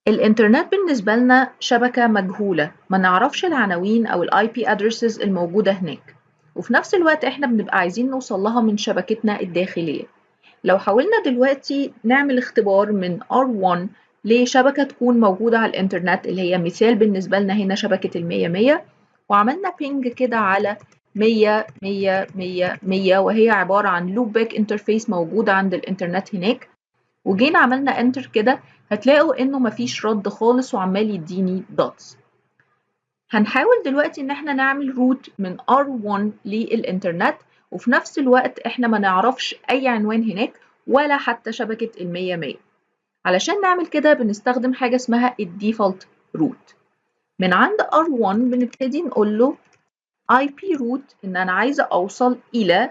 الإنترنت بالنسبة لنا شبكة مجهولة، ما نعرفش العناوين أو ال IP addresses الموجودة هناك، وفي نفس الوقت إحنا بنبقى عايزين نوصل لها من شبكتنا الداخلية. لو حاولنا دلوقتي نعمل اختبار من R1 لشبكة تكون موجودة على الإنترنت اللي هي مثال بالنسبة لنا هنا شبكة ال100 وعملنا بينج كده على 100 100 100 100 وهي عبارة عن لوب باك انترفيس موجودة عند الإنترنت هناك، وجينا عملنا انتر كده هتلاقوا انه مفيش رد خالص وعمال يديني دوتس. هنحاول دلوقتي ان احنا نعمل روت من R1 للإنترنت وفي نفس الوقت احنا ما نعرفش اي عنوان هناك ولا حتى شبكة ال100 علشان نعمل كده بنستخدم حاجة اسمها الديفولت روت. من عند R1 بنبتدي نقول له IP root ان انا عايزة اوصل الى،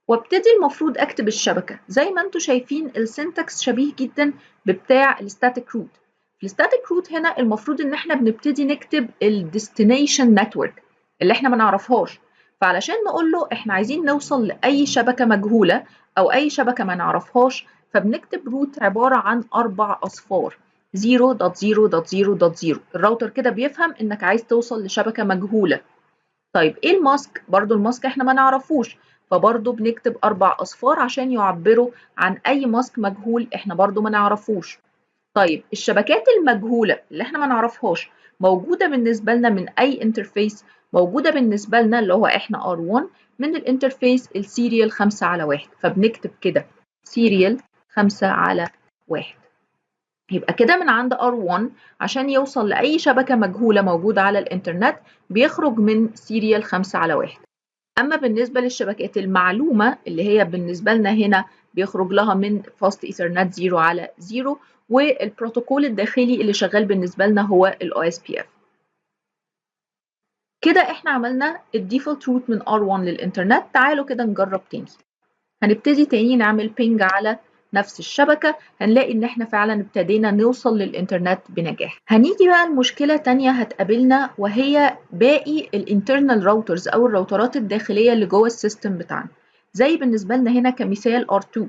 وابتدي المفروض اكتب الشبكة زي ما انتم شايفين السنتكس شبيه جدا ببتاع الستاتيك روت. في الستاتيك روت هنا المفروض ان احنا بنبتدي نكتب الديستنيشن نتورك اللي احنا ما نعرفهاش، فعلشان نقول له احنا عايزين نوصل لاي شبكة مجهولة او اي شبكة ما نعرفهاش فبنكتب روت عبارة عن 4 اصفار 0.0.0.0. الراوتر كده بيفهم انك عايز توصل لشبكة مجهولة. طيب ايه الماسك؟ برضو الماسك احنا ما نعرفوش فبرضو بنكتب 4 أصفار عشان يعبروا عن أي ماسك مجهول احنا برضو ما نعرفوش. طيب الشبكات المجهولة اللي احنا ما نعرفهاش موجودة بالنسبة لنا من أي انترفيس؟ موجودة بالنسبة لنا اللي هو احنا R1 من الانترفيس السيريال 5/1 فبنكتب كده سيريال 5/1. يبقى كده من عند R1 عشان يوصل لأي شبكة مجهولة موجودة على الإنترنت بيخرج من سيريال 5/1. أما بالنسبة للشبكات المعلومة اللي هي بالنسبة لنا هنا بيخرج لها من فاست إيثرنت 0/0 والبروتوكول الداخلي اللي شغال بالنسبة لنا هو ال OSPF. كده احنا عملنا الديفولت روت من R1 للإنترنت. تعالوا كده نجرب تاني. هنبتدي تاني نعمل بينج على نفس الشبكة هنلاقي ان احنا فعلا ابتدينا نوصل للإنترنت بنجاح. هنيجي بقى لمشكلة تانية هتقابلنا وهي باقي الانترنال راوترز او الراوترات الداخلية اللي جوه السيستم بتاعنا. زي بالنسبة لنا هنا كمثال R2.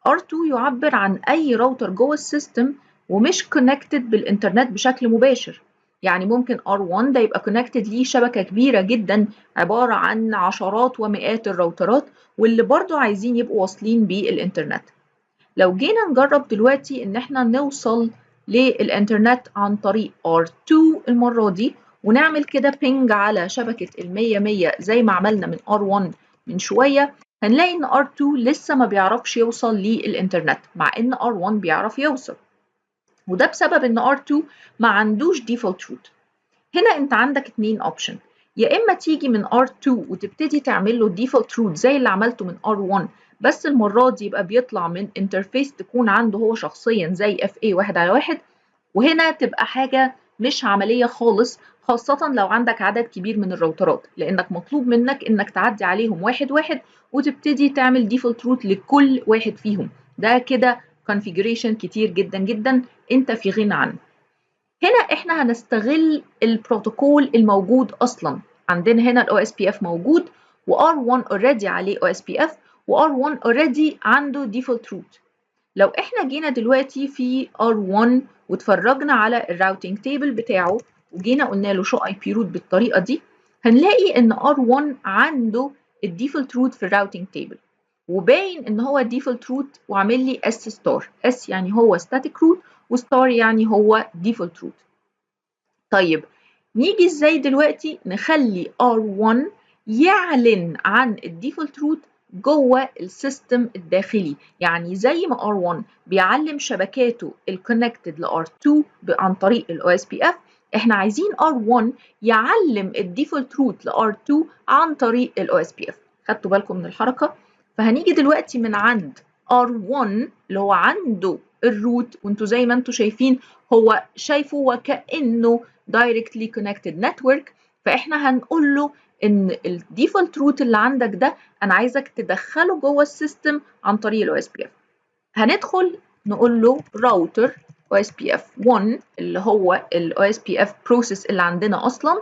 R2 يعبر عن اي راوتر جوه السيستم ومش كونكتد بالإنترنت بشكل مباشر. يعني ممكن R1 ده يبقى كونكتد ليه شبكة كبيرة جدا عبارة عن عشرات ومئات الراوترات واللي برضو عايزين يبقوا واصلين بالإنترنت. لو جينا نجرب دلوقتي إن احنا نوصل للإنترنت عن طريق R2 المرة دي ونعمل كده بينج على شبكة ال100 زي ما عملنا من R1 من شوية، هنلاقي إن R2 لسه ما بيعرفش يوصل للإنترنت مع إن R1 بيعرف يوصل، وده بسبب إن R2 ما عندوش default root. هنا انت عندك 2 اوبشن، يا اما تيجي من R2 وتبتدي تعمل له default root زي اللي عملته من R1 بس المرة دي يبقى بيطلع من انترفيس تكون عنده هو شخصيا زي FA 1/1، وهنا تبقى حاجة مش عملية خالص خاصة لو عندك عدد كبير من الراوترات لانك مطلوب منك انك تعدي عليهم واحد واحد وتبتدي تعمل default root لكل واحد فيهم. ده كده configuration كتير جدا جدا انت في غنى عنه. هنا احنا هنستغل البروتوكول الموجود اصلا عندنا. هنا ال OSPF موجود و R1 already عليه OSPF و R1 already عنده default root. لو احنا جينا دلوقتي في R1 واتفرجنا على الراوتينج تيبل بتاعه وجينا قلنا له show IP root بالطريقة دي هنلاقي ان R1 عنده الديفولت روت في الراوتينج تيبل وباين ان هو default root وعامل لي S star. S يعني هو static root وستار يعني هو default root. طيب نيجي ازاي دلوقتي نخلي R1 يعلن عن الديفولت روت جوه السيستم الداخلي؟ يعني زي ما R1 بيعلم شبكاته الكونكتد ل R2 عن طريق ال OSPF، احنا عايزين R1 يعلم الديفولت روت ل R2 عن طريق ال OSPF. خدتوا بالكم من الحركة؟ فهنيجي دلوقتي من عند R1 اللي هو عنده الروت وانتوا زي ما انتوا شايفين هو شايفه وكأنه directly connected network، فاحنا هنقول له ان الديفولت روت اللي عندك ده انا عايزك تدخله جوه السيستم عن طريق ال OSPF. هندخل نقول له راوتر OSPF 1 اللي هو ال OSPF process اللي عندنا اصلا،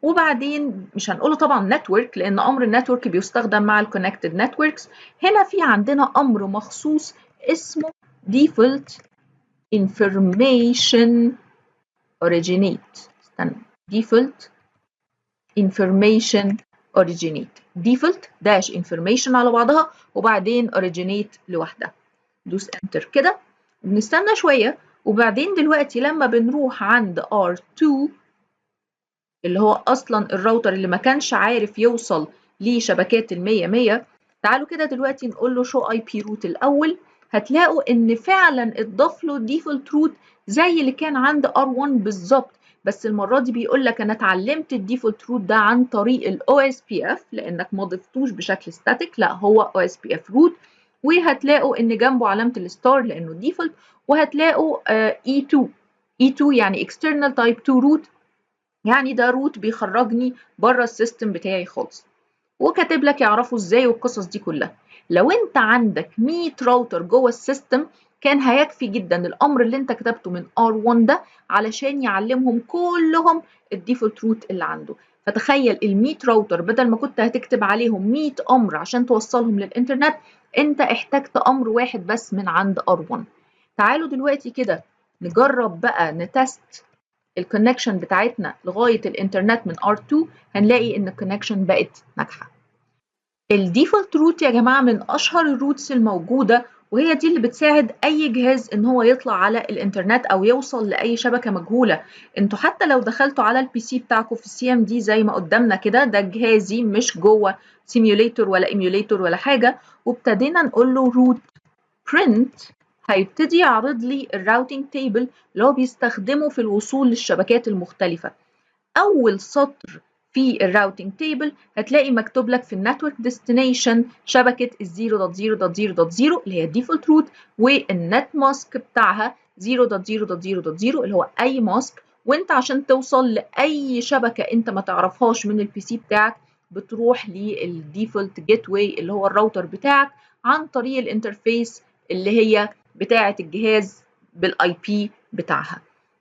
وبعدين مش هنقوله طبعا نتورك لان امر النتورك بيستخدم مع الكونكتد نتوركس. هنا في عندنا امر مخصوص اسمه default information originate استنى default information originate default dash information على بعضها وبعدين originate لوحدها. دوس انتر كده وبنستنى شوية وبعدين دلوقتي لما بنروح عند R2 اللي هو أصلا الراوتر اللي ما كانش عارف يوصل لشبكات ال100 تعالوا كده دلوقتي نقول له show IP route الأول. هتلاقوا إن فعلا اتضاف له default route زي اللي كان عند R1 بالظبط، بس المرة دي بيقول لك أنا اتعلمت الديفولت روت ده عن طريق ال OSPF لأنك ما ضفتوش بشكل ستاتيك، لا هو OSPF روت، وهتلاقوا إن جنبه علامة الستار لأنه ديفولت، وهتلاقوا E2 يعني external type 2 root، يعني ده روت بيخرجني بره السيستم بتاعي خالص، وكاتب لك يعرفوا ازاي والقصص دي كلها. لو انت عندك 100 راوتر جوه السيستم كان هيكفي جدا الامر اللي انت كتبته من R1 ده علشان يعلمهم كلهم الديفولت روت اللي عنده. فتخيل ال100 راوتر بدل ما كنت هتكتب عليهم 100 امر عشان توصلهم للانترنت، انت احتجت امر واحد بس من عند R1. تعالوا دلوقتي كده نجرب بقى نتست الكونكشن بتاعتنا لغاية الانترنت من R2، هنلاقي ان الكونكشن بقت ناجحة. الديفولت روت يا جماعة من اشهر الروتس الموجودة، وهي دي اللي بتساعد اي جهاز ان هو يطلع على الانترنت او يوصل لاي شبكة مجهولة. انتوا حتى لو دخلتوا على البي سي بتاعكم في CMD زي ما قدامنا كده، ده جهازي مش جوه سيميوليتور ولا ايميوليتور ولا حاجة، وابتدينا نقول له روت print، هيبتدي يعرض لي الراوتينج تيبل اللي هو بيستخدمه في الوصول للشبكات المختلفة. أول سطر في الراوتينج تيبل هتلاقي مكتوب لك في النتورك ديستنيشن شبكة 0.0.0.0 اللي هي الديفولت روت، والنت ماسك بتاعها 0.0.0.0 اللي هو أي ماسك. وأنت عشان توصل لأي شبكة أنت ما تعرفهاش من البي سي بتاعك بتروح للديفولت جيت واي اللي هو الراوتر بتاعك عن طريق الانترفيس اللي هي بتاعة الجهاز بالاي بي بتاعها.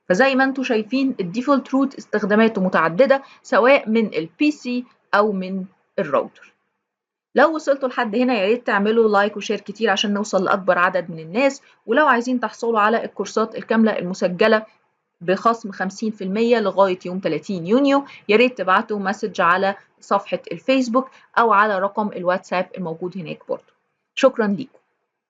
فزي ما انتم شايفين الديفولت روت استخداماته متعددة سواء من البي سي أو من الراوتر. لو وصلتوا لحد هنا يا ريت تعملوا لايك وشير كتير عشان نوصل لأكبر عدد من الناس، ولو عايزين تحصلوا على الكورسات الكاملة المسجلة بخصم 50% لغاية يوم 30 يونيو يا ريت تبعتوا مسج على صفحة الفيسبوك أو على رقم الواتساب الموجود هناك برضه. شكرا ليكم.